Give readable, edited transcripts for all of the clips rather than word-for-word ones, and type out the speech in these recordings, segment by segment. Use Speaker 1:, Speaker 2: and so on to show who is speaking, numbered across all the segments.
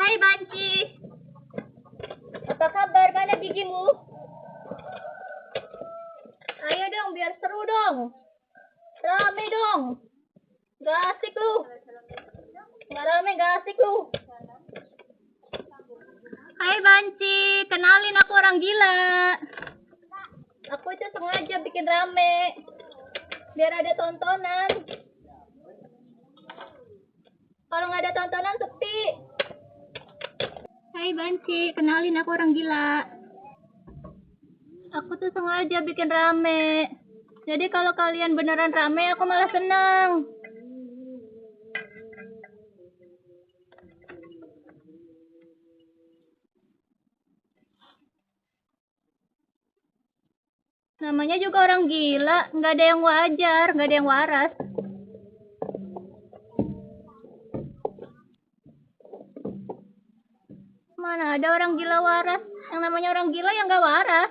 Speaker 1: Hai Banci, apa kabar? Mana gigimu? Ayo dong, biar seru dong. Rame dong. Gak asik lu. Gak rame, gak asik lu. Hai Banci, kenalin aku orang gila. Aku itu sengaja bikin rame, biar ada tontonan. Kalau nggak ada tontonan sepi. Hai Banci, kenalin aku orang gila. Aku tuh sengaja bikin rame. Jadi kalau kalian beneran rame, aku malah senang. Namanya juga orang gila, nggak ada yang wajar, nggak ada yang waras. Mana ada orang gila waras? Yang namanya orang gila yang nggak waras.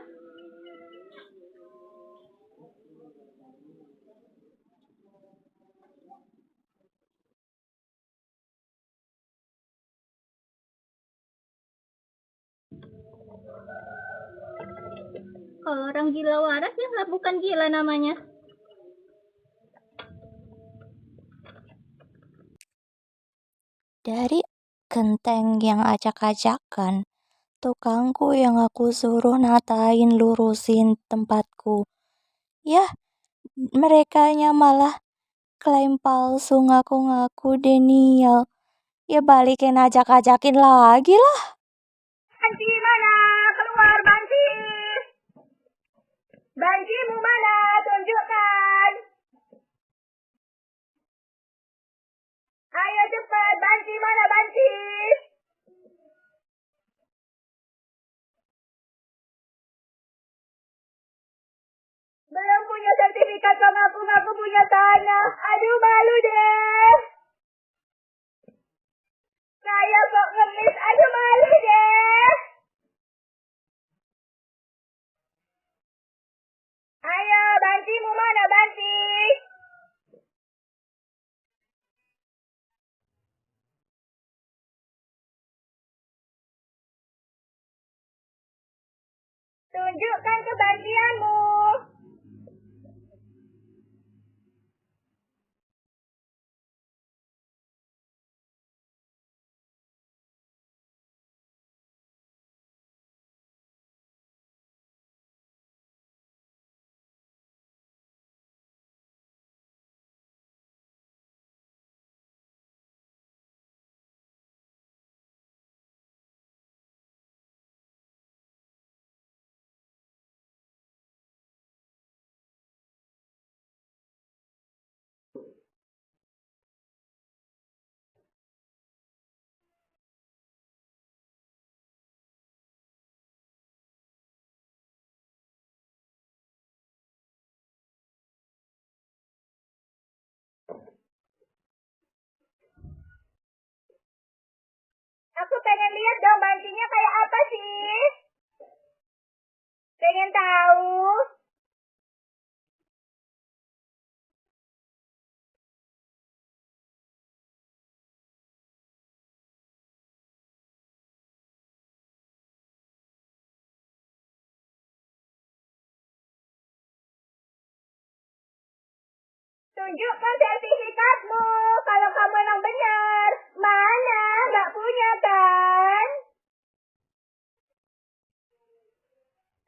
Speaker 1: Kalau orang gila waras ya nggak, bukan gila namanya.
Speaker 2: Dari genteng yang acak-acakan, tukangku yang aku suruh natain lurusin tempatku. Yah, merekanya malah klaim palsu ngaku-ngaku denial. Ya balikin acak-acakin lagi lah.
Speaker 1: Banci mana? Keluar Banci! Bancimu mana? Tunjukkan! Ayo cepat, Banci mana Banci? Belum punya sertifikat kok ngaku-ngaku punya tanah. Aduh malu deh. Saya kok ngemis, aduh malu deh. Ayo, Bancimu mana Banci? Tunjukkan kebancianmu. Aku pengen lihat dong bancinya kayak apa sih? Pengen tahu? Tunjukkan sertifikatmu. Kalau kamu emang benar. Mana? Nggak punya kan?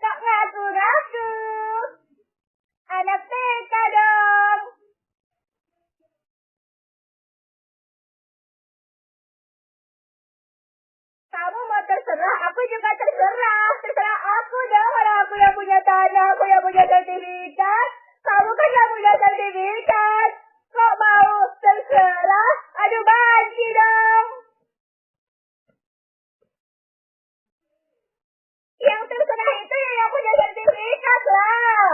Speaker 1: Kok ngaku-ngaku? Anak TK dong. Kamu mau terserah, aku juga terserah. Terserah aku dong, orang aku yang punya tanah, aku yang punya sertifikat. Kamu kan yang punya sertifikat. Kok mau terserah? Aduh banci dong. Yang terserah itu yang punya sertifikat lah.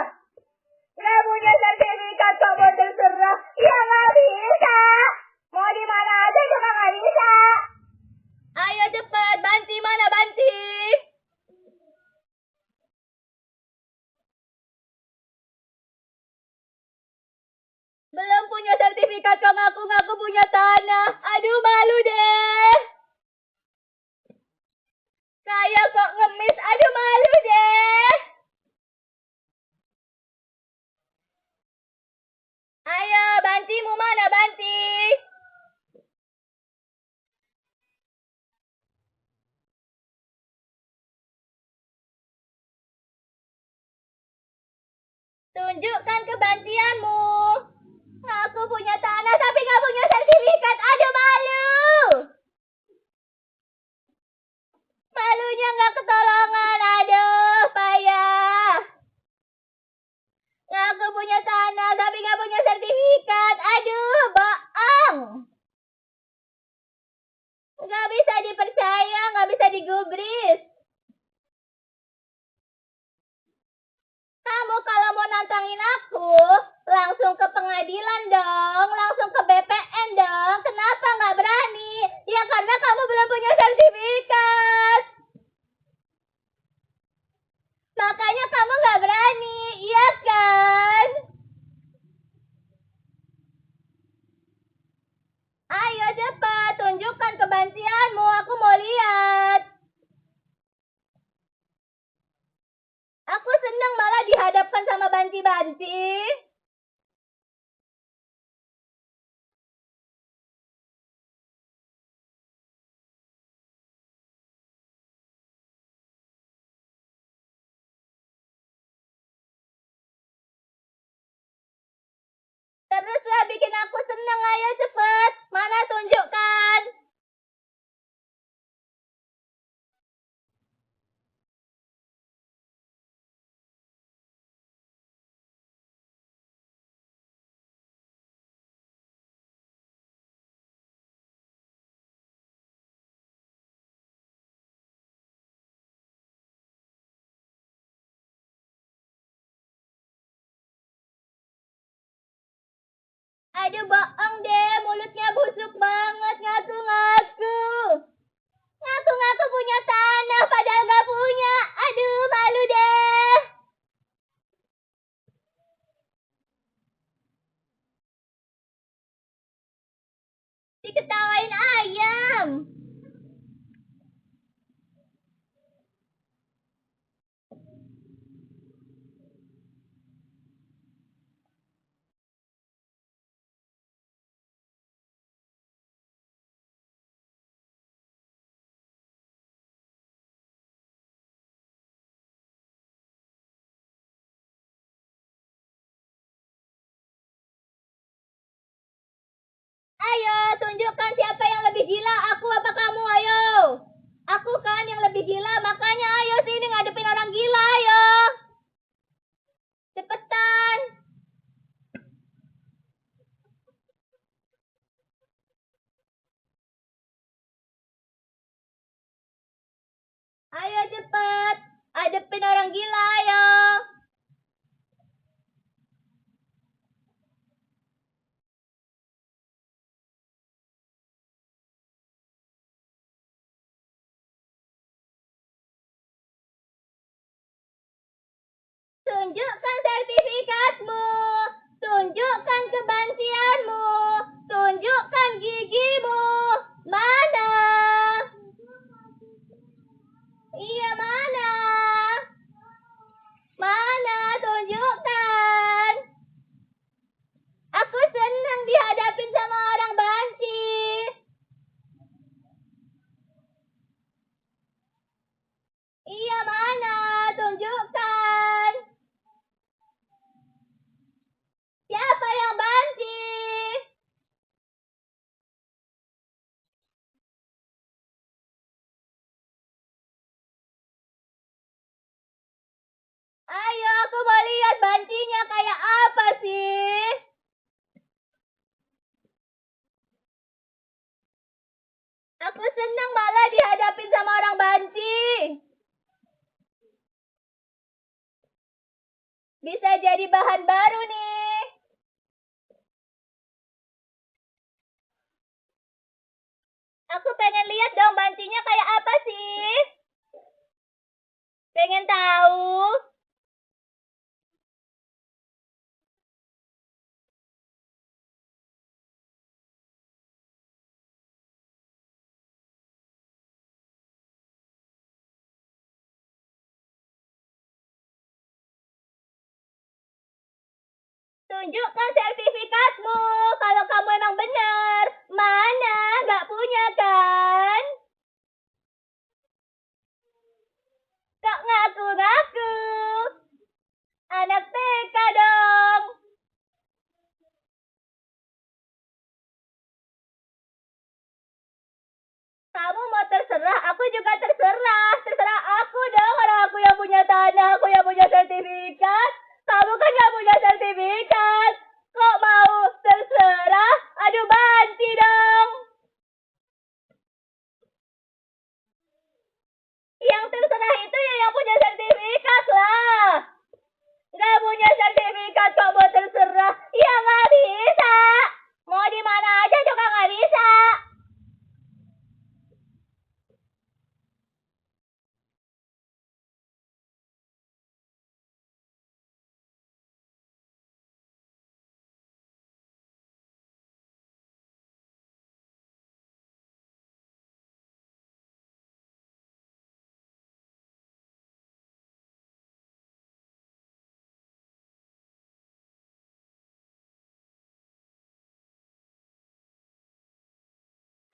Speaker 1: Nggak punya sertifikat kok mau terserah? Ya nggak bisa. Mau di mana aja juga nggak bisa. Ayo cepat, Banci mana Banci? Belum punya sertifikat kok ngaku-ngaku punya tanah. Aduh malu deh. Tunjukkan kebantianmu. Aku punya tanah tapi nggak punya sertifikat. Aduh, malu. Malunya nggak ketolongan. Aduh, payah. Ngaku punya tanah tapi nggak punya sertifikat. Aduh, bohong. Nggak bisa dipercaya, nggak bisa digubris. Kamu kalau mau nantangin aku, langsung ke pengadilan dong, langsung ke BPN dong. Kenapa nggak berani? Ya karena kamu belum punya sertifikat. Makanya kamu nggak berani, iya kan? Ayo cepat, tunjukkan kebantianmu, aku mau lihat. Aku senang malah dihadapkan sama banci-banci. Teruslah bikin aku senang, ayo cepet. Mana tunjukkan. Aduh, bohong deh, mulutnya busuk banget, ngaku-ngaku. Ngaku-ngaku punya tanah, padahal gak punya. Aduh, malu deh. Diketawain ayam. Ayo, tunjukkan siapa yang lebih gila, aku apa kamu, ayo. Aku kan yang lebih gila, makanya ayo sini ngadepin orang gila, ayo. Cepetan. Ayo cepet. Hadepin orang gila, ayo. Tunjukkan sertifikatmu. Tunjukkan kebantianmu. Tunjukkan gigimu. Mana? Iya, mana? Mana? Tunjukkan. Aku senang dihadapin sama orang banci. Iya, mana? Tunjukkan. Siapa yang banci? Ayo, aku mau lihat bancinya kayak apa sih? Aku senang malah dihadapin sama orang banci. Bisa jadi bahan baru nih. Aku pengen lihat dong bancinya kayak apa sih? Pengen tahu? Tunjukkan sertifikatmu. Kalau kamu emang benar. Mana? Gak punya kan? Kok ngaku-ngaku? Anak TK dong. tanah, aku yang punya sertifikat. Kamu kan nggak punya sertifikat. Kok mau terserah? Aduh, banti dong. Yang terserah itu ya yang punya sertifikat lah. Nggak punya sertifikat kok mau terserah? Ya nggak bisa. Mau di mana aja juga nggak bisa.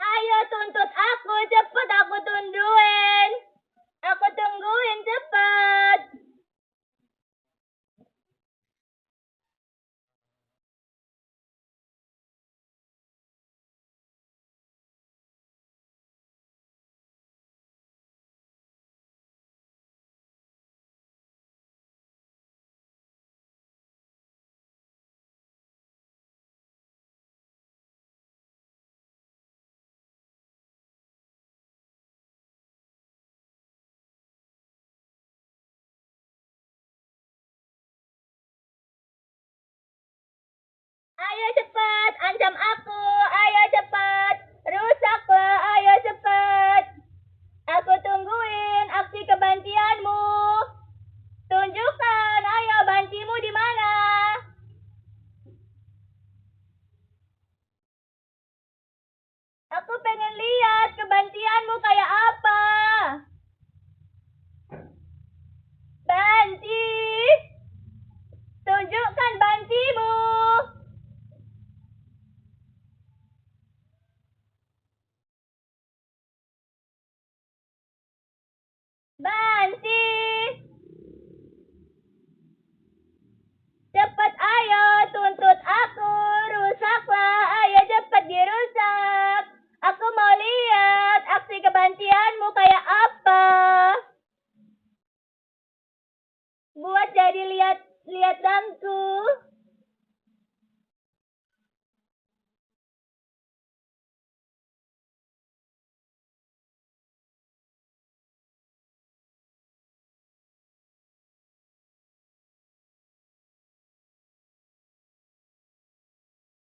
Speaker 1: Ayo tuntut aku, cepet aku tunduin. Aku tungguin cepet. Ayo cepet, ancam aku. Ayo cepet, rusaklah. Ayo cepet. Aku tungguin aksi kebantianmu. Tunjukkan, ayo bancimu di mana? Aku pengen lihat kebantianmu kayak apa. Banci, tunjukkan bancimu. Banci, cepet ayo tuntut aku. Rusaklah, ayo cepet dirusak. Aku mau lihat aksi kebantianmu kayak apa. Buat jadi lihat bangku.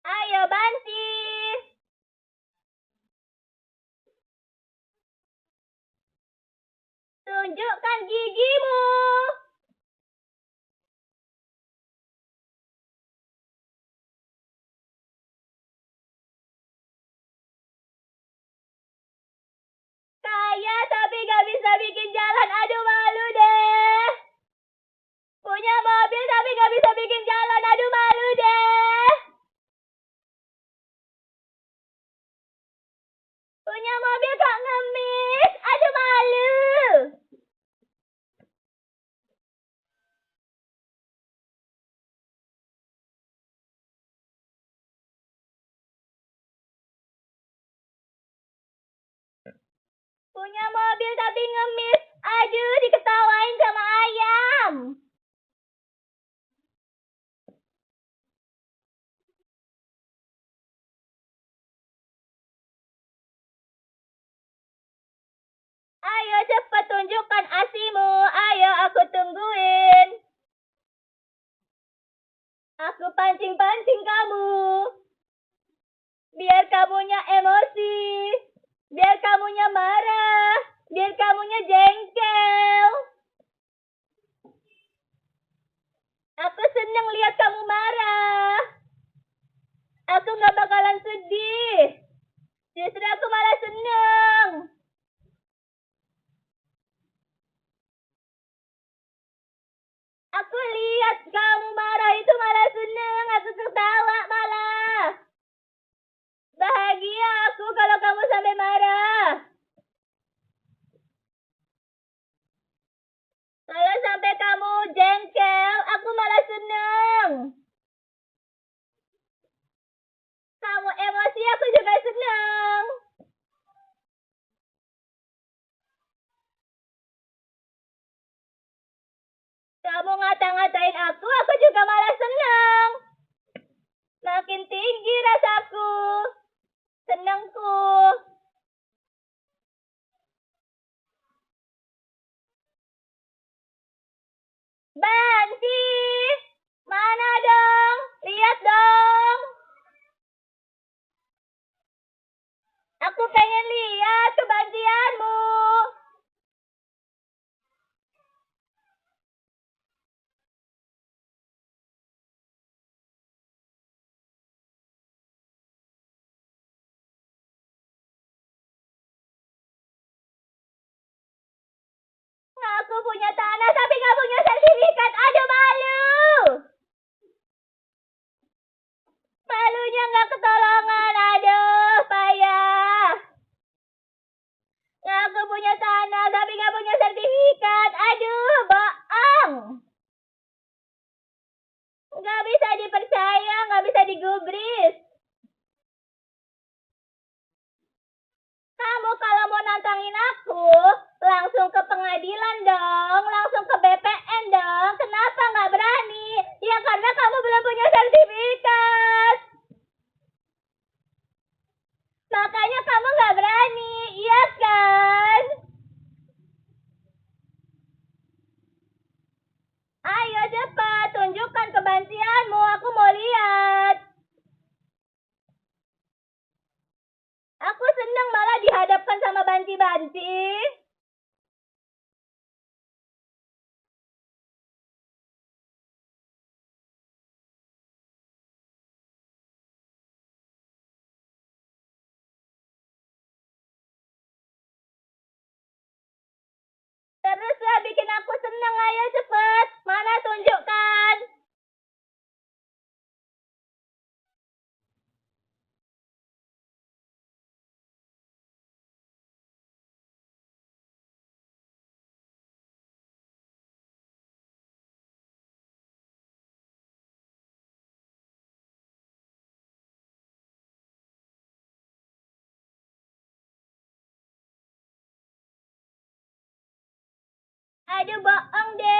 Speaker 1: Ayo Banci. Tunjukkan gigimu. Kaya tapi gak bisa bikin jalan. Aduh, malu deh. Punya mobil tapi gak bisa bikin jalan. Aduh, malu deh. Punya mobil kok ngemis. Aduh, malu. Punya mobil tapi ngemis. Aduh, diketawain sama ayam. Ayo cepat tunjukkan asimu. Ayo aku tungguin. Aku pancing-pancing kamu. Biar kamunya emosi. Biar kamunya marah. Biar kamunya jengkel. Aku seneng lihat kamu marah. Aku gak bakalan sedih. Justru aku malah seneng. Aku lihat kamu marah itu malah seneng. Aku ketawa malah. Bahagia aku kalau kamu sampai marah. Kalau sampai kamu jengkel, aku malah seneng. Kamu emosi, aku juga seneng. Kamu ngata-ngatain aku juga malah senang. Makin tinggi rasaku, senangku. Banci, mana dong? Lihat dong. Aku pengen lihat kebancianmu. Aku punya tanah tapi gak punya sertifikat. Aduh, malu. Malunya gak ketolongan. Aduh, payah. Aku punya tanah tapi gak punya sertifikat. Aduh, bohong. Gak bisa dipercaya, gak bisa digubris. Kamu kalau mau nantangin aku, langsung ke pengadilan dong, langsung ke BPN dong. Kenapa nggak berani? Ya karena kamu belum punya sertifikat. Makanya kamu nggak berani, iya kan? Ayo cepat, tunjukkan kebancianmu, aku mau lihat. Aku seneng malah dihadapkan sama banci-banci. Teruslah bikin aku seneng, ayo cepet. Mana tunjukkan. Aduh, bohong deh.